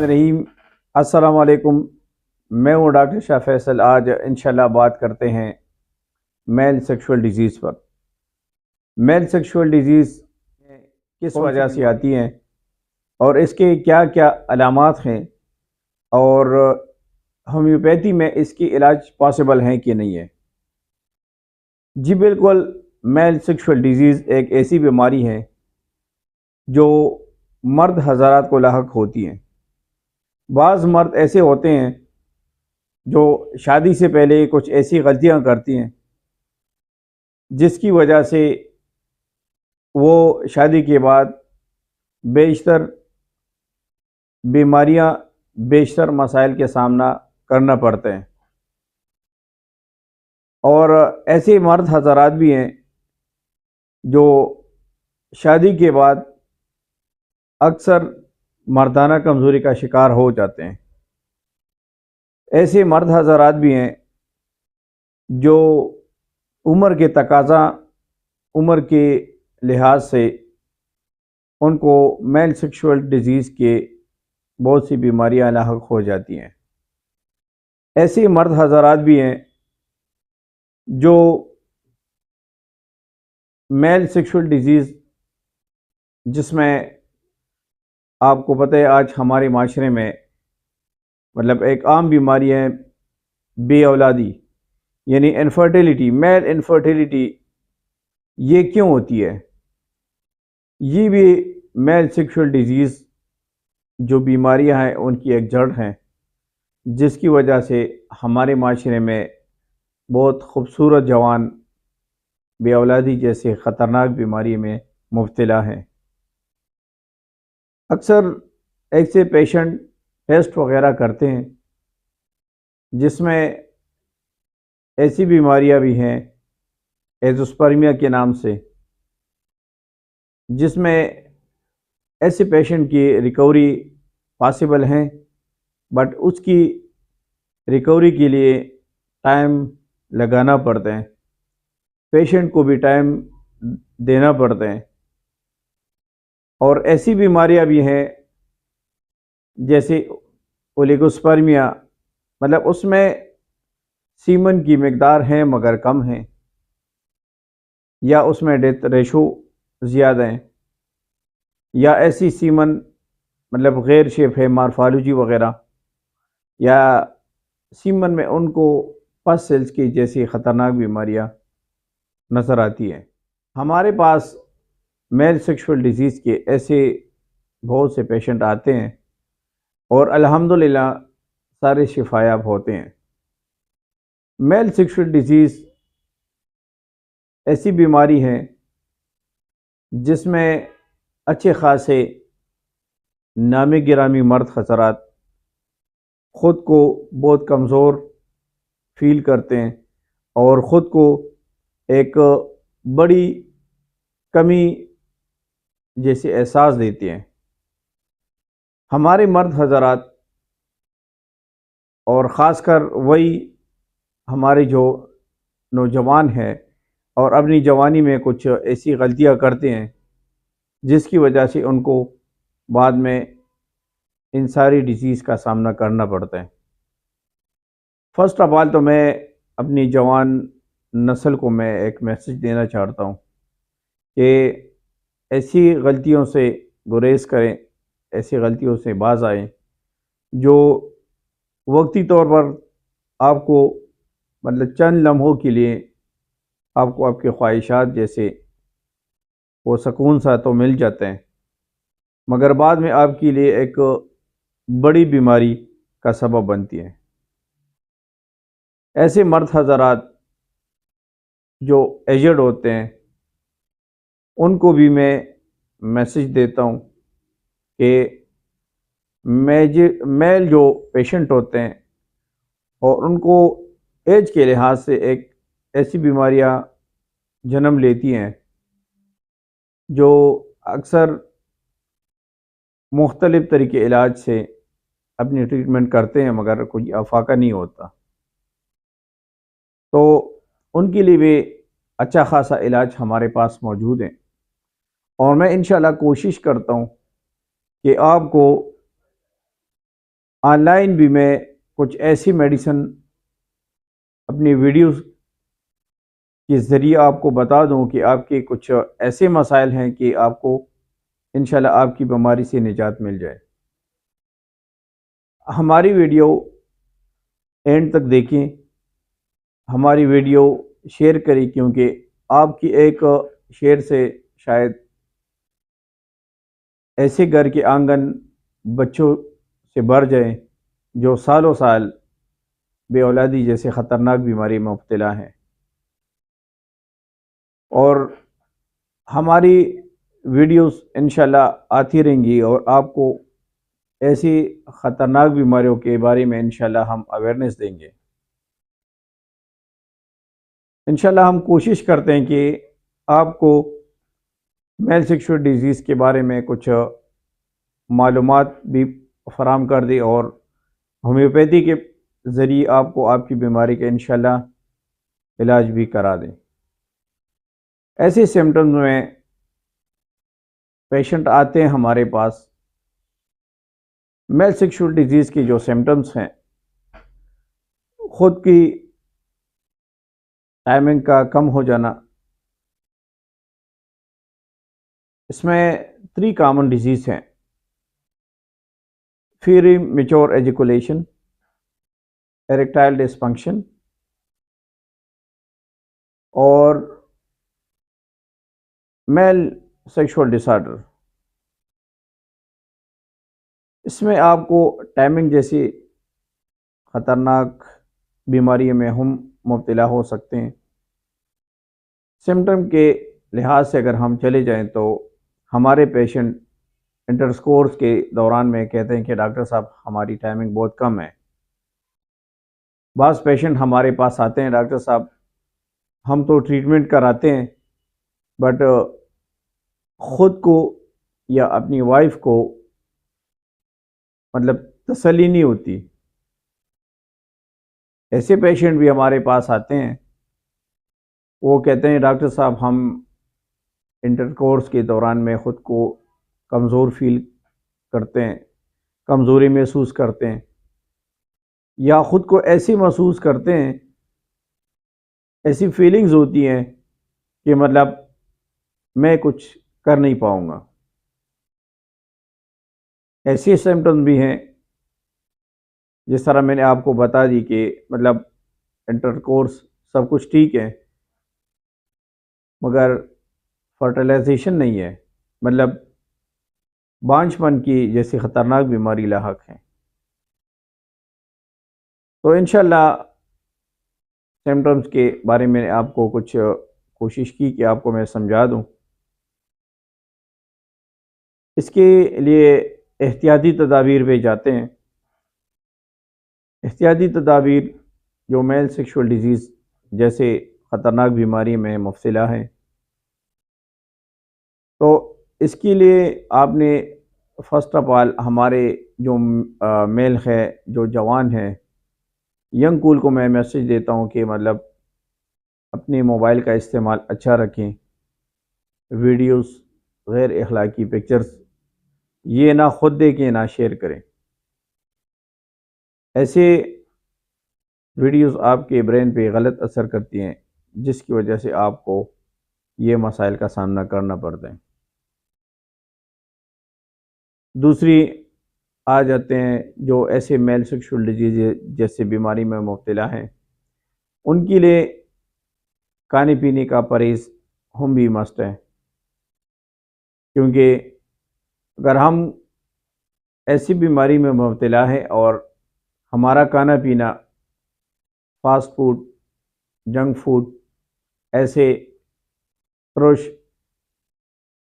रहीम। अस्सलाम वालेकुम। मैं हूँ डॉक्टर शाह फैसल। आज इंशाल्लाह बात करते हैं मेल सेक्सुअल डिजीज़ पर। मेल सेक्सुअल डिजीज़ किस वजह से आती हैं और इसके क्या क्या अलामात हैं, और होम्योपैथी में इसकी इलाज पॉसिबल हैं कि नहीं है। जी बिल्कुल, मेल सेक्सुअल डिजीज़ एक ऐसी बीमारी है जो मर्द हज़ारात को लाहक होती हैं। बाज़ मर्द ऐसे होते हैं जो शादी से पहले कुछ ऐसी गलतियां करती हैं जिसकी वजह से वो शादी के बाद बेशतर बीमारियां, बेशतर मसाइल के सामना करना पड़ते हैं। और ऐसे मर्द हज़रात भी हैं जो शादी के बाद अक्सर मर्दाना कमज़ोरी का शिकार हो जाते हैं। ऐसे मर्द हज़रात भी हैं जो उम्र के तकाज़ा, उम्र के लिहाज से उनको मेल सेक्सुअल डिजीज़ के बहुत सी बीमारियां लाहक हो जाती हैं। ऐसे मर्द हज़रात भी हैं जो मेल सेक्सुअल डिजीज़, जिसमें आपको पता है आज हमारे माशरे में मतलब एक आम बीमारी है बे औलादी, यानी इनफर्टिलिटी, मेल इनफर्टिलिटी। ये क्यों होती है? ये भी मेल सेक्सुअल डिजीज़ जो बीमारियां हैं उनकी एक जड़ हैं, जिसकी वजह से हमारे माशरे में बहुत खूबसूरत जवान बे औलादी जैसे ख़तरनाक बीमारी में मुब्तला हैं। अक्सर ऐसे पेशेंट टेस्ट वगैरह करते हैं जिसमें ऐसी बीमारियां भी हैं एज़ोस्पर्मिया के नाम से, जिसमें ऐसे पेशेंट की रिकवरी पॉसिबल है, बट उसकी रिकवरी के लिए टाइम लगाना पड़ता है, पेशेंट को भी टाइम देना पड़ता है। और ऐसी बीमारियां भी हैं जैसे ओलिगोस्पर्मिया, मतलब उसमें सीमन की मकदार है मगर कम है, या उसमें डेथ रेशो ज़्यादा है, या ऐसी सीमन मतलब गैर शेप है, मार्फालोजी वगैरह, या सीमन में उनको पस सेल्स की जैसी ख़तरनाक बीमारियां नज़र आती हैं। हमारे पास मेल सेक्सुअल डिजीज़ के ऐसे बहुत से पेशेंट आते हैं और अल्हम्दुलिल्लाह सारे शिफायाब होते हैं। मेल सेक्सुअल डिजीज़ ऐसी बीमारी है जिसमें अच्छे खासे नामी गिरामी मर्द हज़रात ख़ुद को बहुत कमज़ोर फील करते हैं और ख़ुद को एक बड़ी कमी जैसे एहसास देते हैं। हमारे मर्द हज़रात और ख़ासकर वही हमारे जो नौजवान हैं और अपनी जवानी में कुछ ऐसी गलतियां करते हैं जिसकी वजह से उनको बाद में इन सारी डिजीज़ का सामना करना पड़ता है। फ़र्स्ट ऑफ ऑल तो मैं अपनी जवान नस्ल को मैं एक मैसेज देना चाहता हूँ कि ऐसी गलतियों से गुरेज करें, ऐसी गलतियों से बाज आएँ जो वक्ती तौर पर आपको मतलब चंद लम्हों के लिए आपको आपके ख्वाहिशात जैसे वो सुकून सा तो मिल जाते हैं, मगर बाद में आपके लिए एक बड़ी बीमारी का सबब बनती है। ऐसे मर्द हज़रात जो एजड होते हैं उनको भी मैं मैसेज देता हूँ कि मेल जो पेशेंट होते हैं और उनको एज के लिहाज से एक ऐसी बीमारियां जन्म लेती हैं जो अक्सर मुख्तलिफ़ तरीके इलाज से अपनी ट्रीटमेंट करते हैं मगर कोई अफाका नहीं होता, तो उनके लिए भी अच्छा खासा इलाज हमारे पास मौजूद है। और मैं इंशाल्लाह कोशिश करता हूँ कि आपको ऑनलाइन भी मैं कुछ ऐसी मेडिसिन अपनी वीडियोस के ज़रिए आपको बता दूं कि आपके कुछ ऐसे मसाइल हैं कि आपको इंशाल्लाह आपकी बीमारी से निजात मिल जाए। हमारी वीडियो एंड तक देखें, हमारी वीडियो शेयर करें, क्योंकि आपकी एक शेयर से शायद ऐसे घर के आंगन बच्चों से भर जाए जो सालों साल बे औलादी जैसे ख़तरनाक बीमारी में मुब्तला हैं। और हमारी वीडियोस इंशाल्लाह आती रहेंगी और आपको ऐसी ख़तरनाक बीमारियों के बारे में इंशाल्लाह हम अवेयरनेस देंगे। इंशाल्लाह हम कोशिश करते हैं कि आपको मेल सेक्सुअल डिजीज़ के बारे में कुछ मालूमात भी फराम कर दें और होम्योपैथी के ज़रिए आपको आपकी बीमारी का इंशाल्लाह इलाज भी करा दें। ऐसे सिम्टम्स में पेशेंट आते हैं हमारे पास, मेल सेक्सुअल डिजीज़ की जो सिम्टम्स हैं, ख़ुद की टाइमिंग का कम हो जाना, इसमें 3 कॉमन डिजीज़ हैं: प्रीमैच्योर एजुकेशन, इरेक्टाइल डिसफंक्शन और मेल सेक्सुअल डिसऑर्डर। इसमें आपको टाइमिंग जैसी ख़तरनाक बीमारी में हम मुब्तला हो सकते हैं। सिम्टम के लिहाज से अगर हम चले जाएं तो हमारे पेशेंट इंटरकोर्स के दौरान में कहते हैं कि डॉक्टर साहब हमारी टाइमिंग बहुत कम है। बाज़ पेशेंट हमारे पास आते हैं, डॉक्टर साहब हम तो ट्रीटमेंट कराते हैं बट ख़ुद को या अपनी वाइफ को मतलब तसल्ली नहीं होती। ऐसे पेशेंट भी हमारे पास आते हैं, वो कहते हैं डॉक्टर साहब हम इंटरकोर्स के दौरान में ख़ुद को कमज़ोर फील करते हैं, कमज़ोरी महसूस करते हैं या ख़ुद को ऐसी महसूस करते हैं, ऐसी फीलिंग्स होती हैं कि मतलब मैं कुछ कर नहीं पाऊँगा। ऐसे सिम्टम्स भी हैं, जिस तरह मैंने आपको बता दी कि मतलब इंटरकोर्स सब कुछ ठीक है मगर फर्टिलाइजेशन नहीं है, मतलब बांझपन की जैसी ख़तरनाक बीमारी लाहक है। तो इंशाल्लाह सिम्टम्स के बारे में आपको कुछ कोशिश की कि आपको मैं समझा दूं। इसके लिए एहतियाती तदाबीर पे जाते हैं। एहतियाती तदाबीर जो मेल सेक्सुअल डिजीज़ जैसे ख़तरनाक बीमारी में मुब्तला है, तो इसके लिए आपने फ़र्स्ट ऑफ़ ऑल हमारे जो मेल है, जो जवान है, यंग कूल को मैं मैसेज देता हूँ कि मतलब अपने मोबाइल का इस्तेमाल अच्छा रखें। वीडियोस, गैर अखलाकी पिक्चर्स ये ना खुद देखें ना शेयर करें। ऐसे वीडियोस आपके ब्रेन पे गलत असर करती हैं, जिसकी वजह से आपको ये मसाइल का सामना करना पड़ता है। दूसरी आ जाते हैं जो ऐसे मेल सेक्सुअल डिजीज जैसे बीमारी में मुब्तला हैं, उनके लिए खाने पीने का परहेज़ हम भी मस्ट है, क्योंकि अगर हम ऐसी बीमारी में मुब्तला है और हमारा खाना पीना फास्ट फूड, जंक फूड, ऐसे तुरश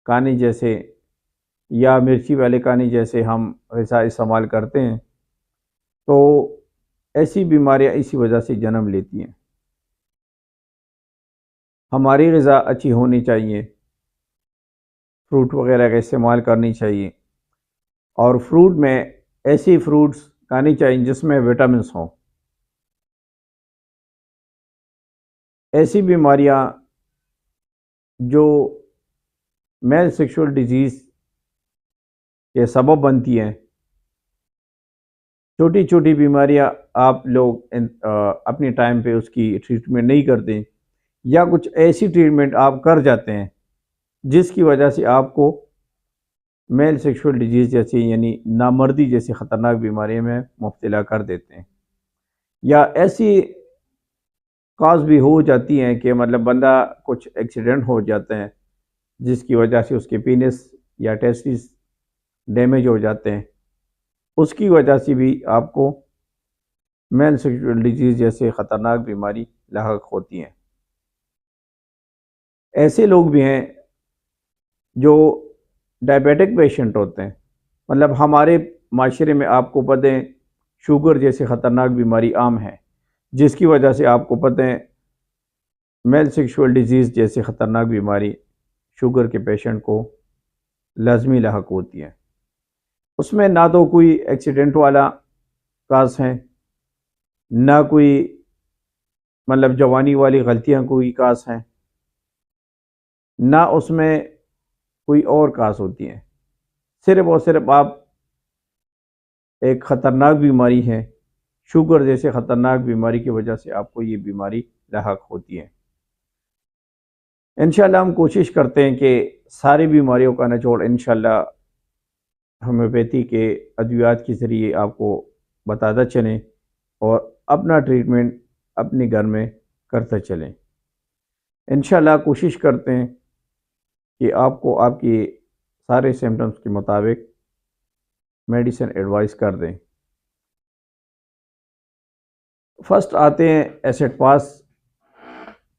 खाने जैसे या मिर्ची वाले खाने जैसे हम ग़िज़ा इस्तेमाल करते हैं, तो ऐसी बीमारियां इसी वजह से जन्म लेती हैं। हमारी ग़िज़ा अच्छी होनी चाहिए, फ्रूट वगैरह का इस्तेमाल करनी चाहिए और फ्रूट में ऐसी फ्रूट्स खानी चाहिए जिसमें विटामिन्स हों। ऐसी बीमारियां जो मेल सेक्सुअल डिजीज़ के सबब बनती हैं, छोटी छोटी बीमारियां आप लोग अपने टाइम पे उसकी ट्रीटमेंट नहीं करते, या कुछ ऐसी ट्रीटमेंट आप कर जाते हैं जिसकी वजह से आपको मेल सेक्सुअल डिजीज़ जैसी यानी नामर्दी जैसी ख़तरनाक बीमारियों में मुब्तला कर देते हैं। या ऐसी काज भी हो जाती हैं कि मतलब बंदा कुछ एक्सीडेंट हो जाते हैं जिसकी वजह से उसके पीनिस या टेस्टिस डैमेज हो जाते हैं, उसकी वजह से भी आपको मेल सेक्सुअल डिजीज़ जैसे ख़तरनाक बीमारी लाहक होती हैं। ऐसे लोग भी हैं जो डायबिटिक पेशेंट होते हैं, मतलब हमारे माशरे में आपको पता है शुगर जैसी ख़तरनाक बीमारी आम है, जिसकी वजह से आपको पता है मेल सेक्सुअल डिजीज़ जैसी ख़तरनाक बीमारी शुगर के पेशेंट को लाजमी लाहक होती है। उसमें ना तो कोई एक्सीडेंट वाला काज है, ना कोई मतलब जवानी वाली गलतियां कोई काज हैं, ना उसमें कोई और काज होती हैं। सिर्फ और सिर्फ आप एक ख़तरनाक बीमारी है, शुगर जैसे ख़तरनाक बीमारी की वजह से आपको ये बीमारी लाहक होती है। इंशाल्लाह हम कोशिश करते हैं कि सारी बीमारियों का निचोड़ इंशाल्लाह होम्योपैथी के अद्वियात के ज़रिए आपको बताता चलें और अपना ट्रीटमेंट अपने घर में करते चलें। इंशाल्लाह कोशिश करते हैं कि आपको आपकी सारे सिम्टम्स के मुताबिक मेडिसिन एडवाइस कर दें। फर्स्ट आते हैं एसिड पास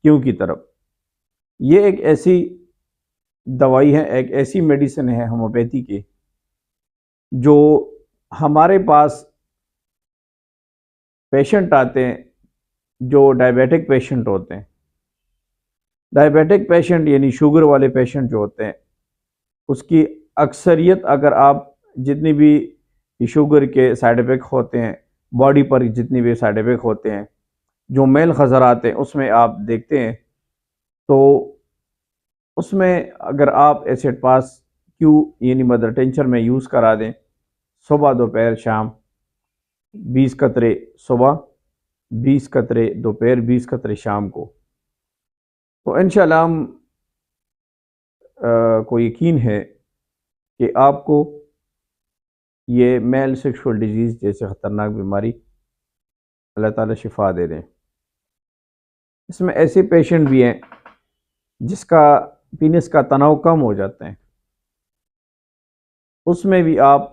क्यों की तरफ। ये एक ऐसी दवाई है, एक ऐसी मेडिसिन है होम्योपैथी की जो हमारे पास पेशेंट आते हैं जो डायबिटिक पेशेंट होते हैं। डायबिटिक पेशेंट यानी शुगर वाले पेशेंट जो होते हैं, उसकी अक्सरियत अगर आप जितनी भी शुगर के साइड इफ़ेक्ट होते हैं, बॉडी पर जितनी भी साइड इफ़ेक्ट होते हैं, जो मेल खज़र आते हैं, उसमें आप देखते हैं तो उसमें अगर आप एसिड पास क्यू यानी मदर टेंचर में यूज़ करा दें, सुबह दोपहर शाम 20 कतरे सुबह, 20 कतरे दोपहर, 20 कतरे शाम को, तो इंशाल्लाह हम को यकीन है कि आपको ये मेल सेक्सुअल डिजीज़ जैसे ख़तरनाक बीमारी अल्लाह ताला शिफा दे दें। इसमें ऐसे पेशेंट भी हैं जिसका पीनस का तनाव कम हो जाता है, उसमें भी आप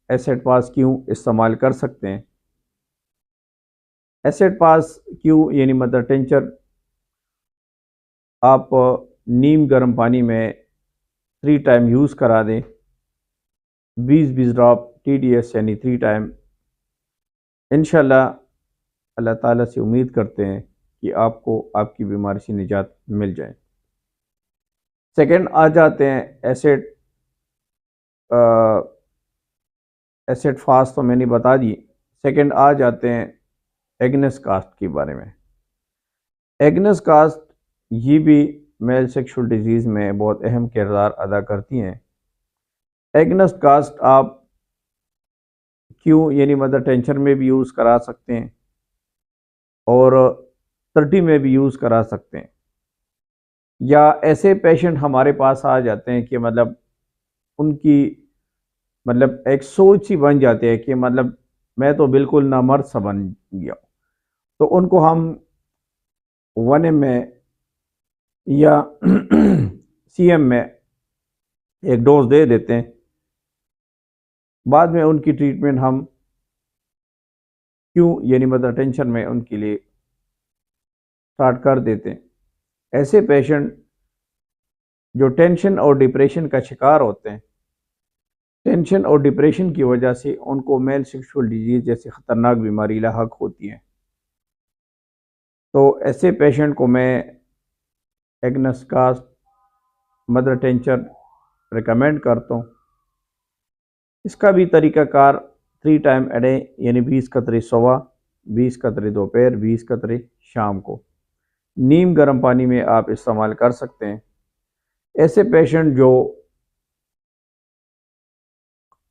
एसिड पास क्यों इस्तेमाल कर सकते हैं। एसिड पास क्यों यानी मदर टेंचर आप नीम गर्म पानी में 3 टाइम यूज़ करा दें, 20-20 ड्रॉप TDS यानी 3 टाइम। इंशाल्लाह अल्लाह ताला से उम्मीद करते हैं कि आपको आपकी बीमारी से निजात मिल जाए। सेकंड आ जाते हैं एसिड फास्ट तो मैंने बता दी। सेकंड आ जाते हैं एग्नेस कास्ट के बारे में। एग्नेस कास्ट ये भी मेल सेक्सुअल डिजीज़ में बहुत अहम किरदार अदा करती हैं। एग्नेस कास्ट आप क्यों यानी मदर टेंशन में भी यूज़ करा सकते हैं और 30 में भी यूज़ करा सकते हैं। या ऐसे पेशेंट हमारे पास आ जाते हैं कि मतलब उनकी मतलब एक सोच ही बन जाती है कि मतलब मैं तो बिल्कुल नामर्द सा बन गया, तो उनको हम 1M में या CM में एक डोज दे देते हैं। बाद में उनकी ट्रीटमेंट हम क्यों यानी मदर टेंशन में उनके लिए स्टार्ट कर देते हैं। ऐसे पेशेंट जो टेंशन और डिप्रेशन का शिकार होते हैं, टेंशन और डिप्रेशन की वजह से उनको मेल सेक्सुअल डिजीज़ जैसी ख़तरनाक बीमारी लाहक होती है, तो ऐसे पेशेंट को मैं Agnus castus mother tincture recommend करता हूँ। इसका भी तरीक़ाकार 3 टाइम अ डे यानी 20 कतरे सुबह, 20 कतरे दोपहर, 20 कतरे शाम को नीम गर्म पानी में आप इस्तेमाल कर सकते हैं। ऐसे पेशेंट जो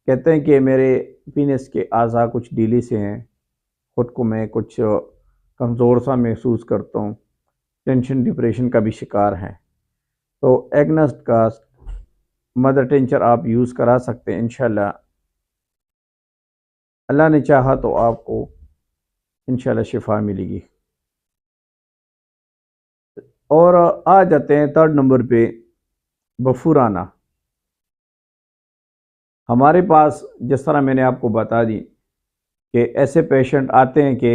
कहते हैं कि मेरे पीनस के अज़ा कुछ ढीले से हैं, ख़ुद को मैं कुछ कमज़ोर सा महसूस करता हूँ, टेंशन डिप्रेशन का भी शिकार है। तो एग्नेस्ट का मदर टिंचर आप यूज़ करा सकते हैं। इंशाल्लाह अल्लाह ने चाहा तो आपको इंशाल्लाह शिफा मिलेगी। और आ जाते हैं थर्ड नंबर पे, बफूराना। हमारे पास जिस तरह मैंने आपको बता दी कि ऐसे पेशेंट आते हैं कि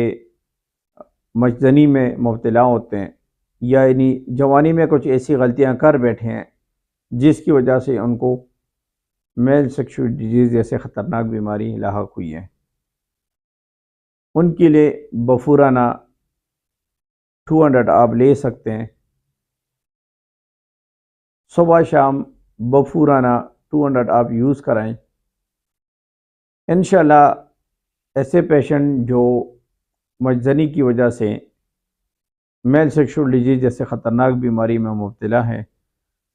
मजदनी में मुब्तला होते हैं, या यानी जवानी में कुछ ऐसी गलतियां कर बैठे हैं जिसकी वजह से उनको मेल सेक्सुअल डिजीज़ जैसे ख़तरनाक बीमारी लाहक हुई है। उनके लिए बफूराना 200 आप ले सकते हैं। सुबह शाम बफूराना 200 आप यूज़ कराएं। इंशाल्लाह ऐसे पेशेंट जो मजदनी की वजह से मेल सेक्सुअल डिजीज़ जैसे ख़तरनाक बीमारी में मुब्तला हैं,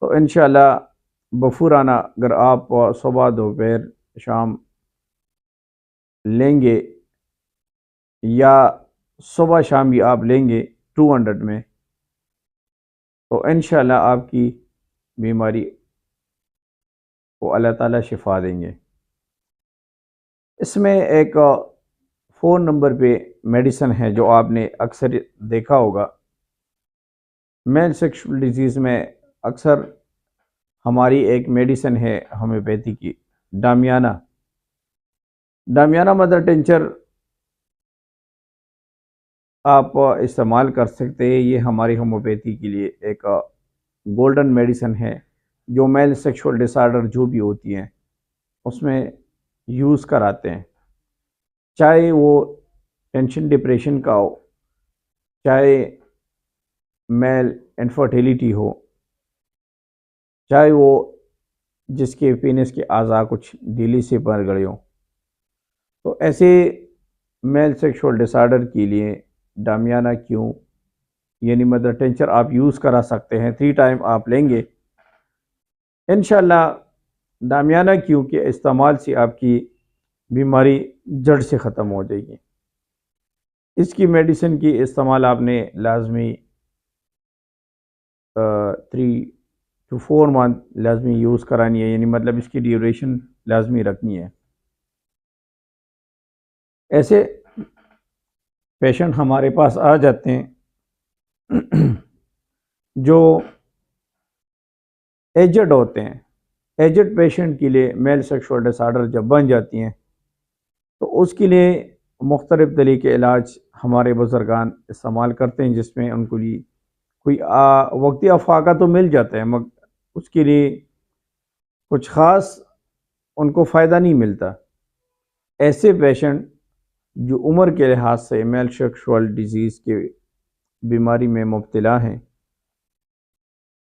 तो इंशाल्लाह बफूराना अगर आप सुबह दोपहर शाम लेंगे, या सुबह शाम भी आप लेंगे 200 में, तो इंशाल्लाह आपकी बीमारी को अल्लाह ताला शिफा देंगे। इसमें एक 4 नंबर पे मेडिसिन है जो आपने अक्सर देखा होगा। मेल सेक्सुअल डिजीज़ में अक्सर हमारी एक मेडिसिन है होम्योपैथी की, डामियाना। डामियाना मदर टिंचर आप इस्तेमाल कर सकते हैं। ये हमारी होम्योपैथी के लिए एक गोल्डन मेडिसिन है जो मेल सेक्सुअल डिसऑर्डर जो भी होती हैं उसमें यूज़ कराते हैं। चाहे वो टेंशन डिप्रेशन का हो, चाहे मेल इनफर्टिलिटी हो, चाहे वो जिसके पीनस के अज़ा कुछ ढीली से बढ़ गए हों, तो ऐसे मेल सेक्सुअल डिसऑर्डर के लिए डामियाना क्यों यानी मदर टिंचर आप यूज़ करा सकते हैं। 3 टाइम आप लेंगे, इंशाल्लाह डामियाना क्यों के इस्तेमाल से आपकी बीमारी जड़ से ख़त्म हो जाएगी। इसकी मेडिसिन की इस्तेमाल आपने लाजमी 3 to 4 मंथ लाजमी यूज़ करानी है, यानी मतलब इसकी ड्यूरेशन लाजमी रखनी है। ऐसे पेशेंट हमारे पास आ जाते हैं जो एजड होते हैं। एजड पेशेंट के लिए मेल सेक्सुअल डिसऑर्डर जब बन जाती हैं तो उसके लिए मुख्तलिफ़ तरीके इलाज हमारे बुज़ुर्गान इस्तेमाल करते हैं, जिसमें उनको लिए कोई वक्ती अफाका तो मिल जाता है, मगर उसके लिए कुछ ख़ास उनको फ़ायदा नहीं मिलता। ऐसे पेशेंट जो उम्र के लिहाज से मेल सेक्सुअल डिजीज़ के बीमारी में मुब्तला हैं,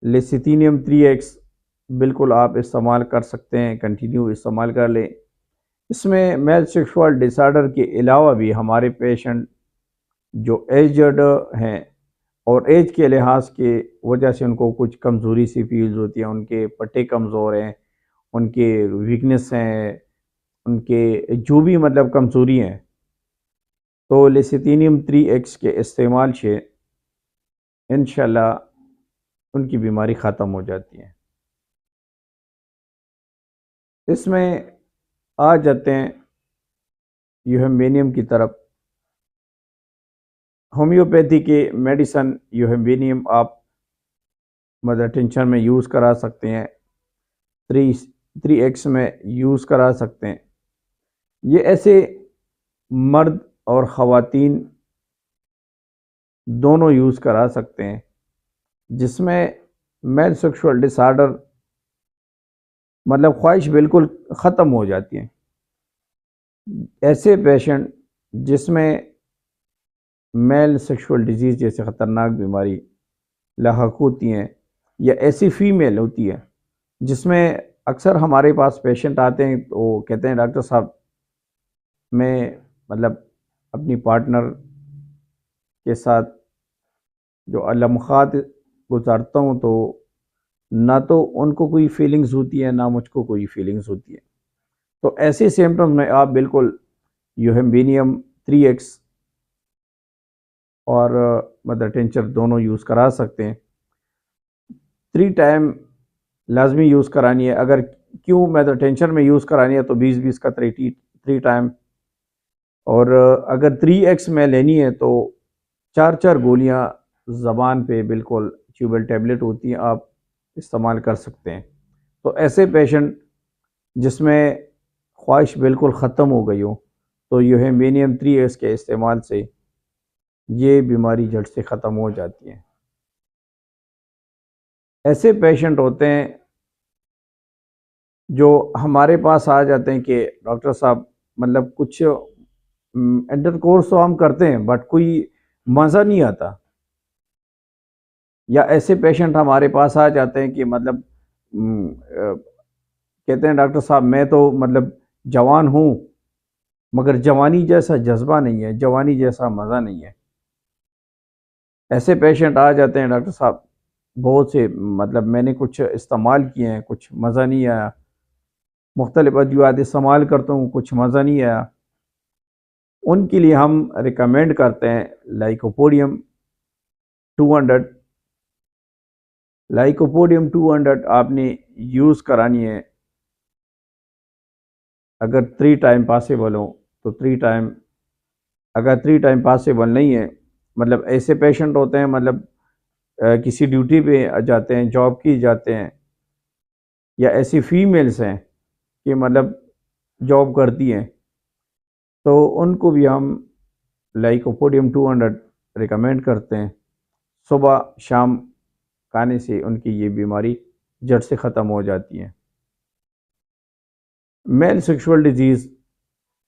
लिसिथीनियम 3x बिल्कुल आप इस्तेमाल कर सकते हैं, कंटिन्यू इस्तेमाल कर लें। इसमें मेल सेक्सुअल डिसऑर्डर के अलावा भी हमारे पेशेंट जो एजड हैं और एज के लिहाज के वजह से उनको कुछ कमज़ोरी सी फील होती है, उनके पट्टे कमज़ोर हैं, उनके वीकनेस हैं, उनके जो भी मतलब कमज़ोरी हैं, तो लिसिथीनियम 3x के इस्तेमाल से इंशाल्लाह उनकी बीमारी ख़त्म हो जाती है। इसमें आ जाते हैं यूहेम्बेनियम की तरफ। होम्योपैथी के मेडिसन यूहेम्बेनियम आप मदर टिंचर में यूज़ करा सकते हैं, 3x में यूज़ करा सकते हैं। ये ऐसे मर्द और ख़वातीन दोनों यूज़ करा सकते हैं जिसमें मेल सेक्सुअल डिसऑर्डर मतलब ख्वाहिश बिल्कुल ख़त्म हो जाती है। ऐसे पेशेंट जिसमें मेल सेक्सुअल डिजीज़ जैसे ख़तरनाक बीमारी लाहक होती हैं, या ऐसी फ़ीमेल होती है जिसमें अक्सर हमारे पास पेशेंट आते हैं तो कहते हैं डॉक्टर साहब मैं मतलब अपनी पार्टनर के साथ जो लम्हात गुजारता हूँ तो ना तो उनको कोई फीलिंग्स होती है ना मुझको कोई फीलिंग्स होती है। तो ऐसे सिम्टम्स में आप बिल्कुल यूहेम्बीनियम 3x और मदर टिंचर दोनों यूज़ करा सकते हैं। 3 टाइम लाजमी यूज़ करानी है। अगर क्यों मदर टिंचर में यूज़ करानी है तो 20-20 का 3 टाइम, और अगर 3x में लेनी है तो 4-4 गोलियां ज़बान पे बिल्कुल च्यूबल टैबलेट होती हैं, आप इस्तेमाल कर सकते हैं। तो ऐसे पेशेंट जिसमें ख्वाहिश बिल्कुल ख़त्म हो गई हो तो यूहेम्बीनियम 3x के इस्तेमाल से ये बीमारी जड़ से ख़त्म हो जाती है। ऐसे पेशेंट होते हैं जो हमारे पास आ जाते हैं कि डॉक्टर साहब मतलब कुछ इंटरकोर्स तो हम करते हैं बट कोई मज़ा नहीं आता, या ऐसे पेशेंट हमारे पास आ जाते हैं कि मतलब कहते हैं डॉक्टर साहब मैं तो मतलब जवान हूँ मगर जवानी जैसा जज्बा नहीं है, जवानी जैसा मज़ा नहीं है। ऐसे पेशेंट आ जाते हैं डॉक्टर साहब बहुत से, मतलब मैंने कुछ इस्तेमाल किए हैं, कुछ मज़ा नहीं आया, मुख्तलिफ अद्वियात इस्तेमाल करता हूँ, कुछ मज़ा नहीं आया। उनके लिए हम रिकमेंड करते हैं लाइकोपोडियम 200। लाइकोपोडियम 200 आपने यूज़ करानी है। अगर 3 टाइम पॉसिबल हो तो 3 टाइम, अगर 3 टाइम पॉसिबल नहीं है, मतलब ऐसे पेशेंट होते हैं मतलब किसी ड्यूटी पे जाते हैं, जॉब की जाते हैं, या ऐसी फीमेल्स हैं कि मतलब जॉब करती हैं, तो उनको भी हम लाइकोपोडियम 200 रिकमेंड करते हैं। सुबह शाम खाने से उनकी ये बीमारी जड़ से ख़त्म हो जाती है। मेल सेक्सुअल डिजीज़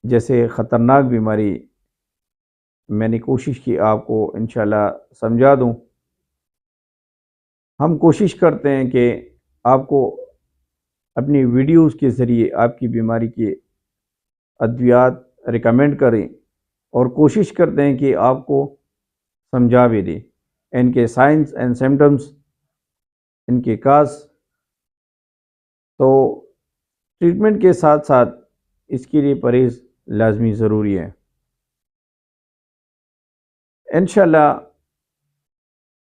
जैसे ख़तरनाक बीमारी मैंने कोशिश की आपको इंशाल्लाह समझा दूं। हम कोशिश करते हैं कि आपको अपनी वीडियोस के ज़रिए आपकी बीमारी के अद्वियात रिकमेंड करें, और कोशिश करते हैं कि आपको समझा भी दें इनके साइंस एंड सिम्टम्स, इनके काज। तो ट्रीटमेंट के साथ साथ इसके लिए परहेज़ लाजमी ज़रूरी है। इंशाल्लाह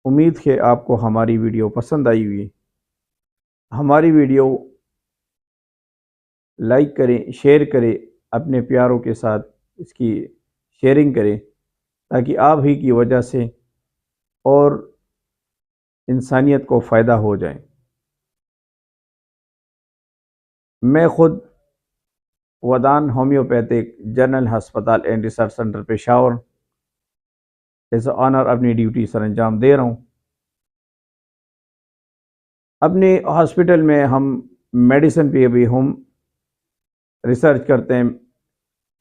उम्मीद है आपको हमारी वीडियो पसंद आई हुई। हमारी वीडियो लाइक करें, शेयर करें, अपने प्यारों के साथ इसकी शेयरिंग करें, ताकि आप ही की वजह से और इंसानियत को फ़ायदा हो जाए। मैं ख़ुद वदान होम्योपैथिक जनरल हस्पताल and research centre Peshawar as honour अपनी ड्यूटी सर अंजाम दे रहा हूँ। अपने हॉस्पिटल में हम मेडिसिन पे भी हम रिसर्च करते हैं,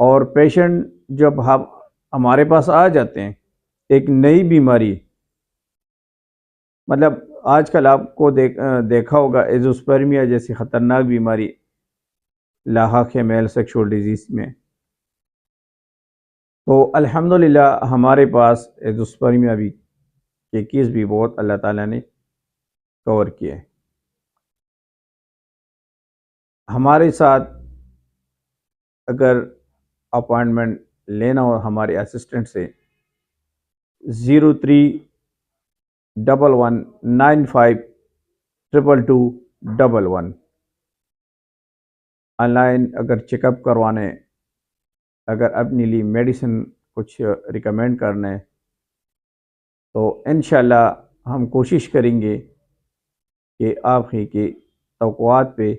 और पेशेंट जब हम हमारे पास आ जाते हैं एक नई बीमारी, मतलब आजकल आपको देखा होगा एजोस्पर्मिया जैसी ख़तरनाक बीमारी लाहक है मेल सेक्सुअल डिजीज़ में, तो अल्हम्दुलिल्लाह हमारे पास एजोस्पर्मिया भी के केस भी बहुत अल्लाह ताला ने कवर किए हैं। हमारे साथ अगर अपॉइंटमेंट लेना हो हमारे असिस्टेंट से 0311952211। ऑनलाइन अगर चेकअप करवाने, अगर अपने लिए मेडिसिन कुछ रिकमेंड करना है, तो इंशाल्लाह हम कोशिश करेंगे कि आप ही के तवक्कुआत पे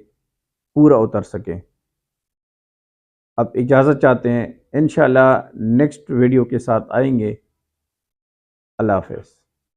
पूरा उतर सकें। अब इजाज़त चाहते हैं, इंशाल्लाह नेक्स्ट वीडियो के साथ आएंगे। अल्लाह हाफ़िज़।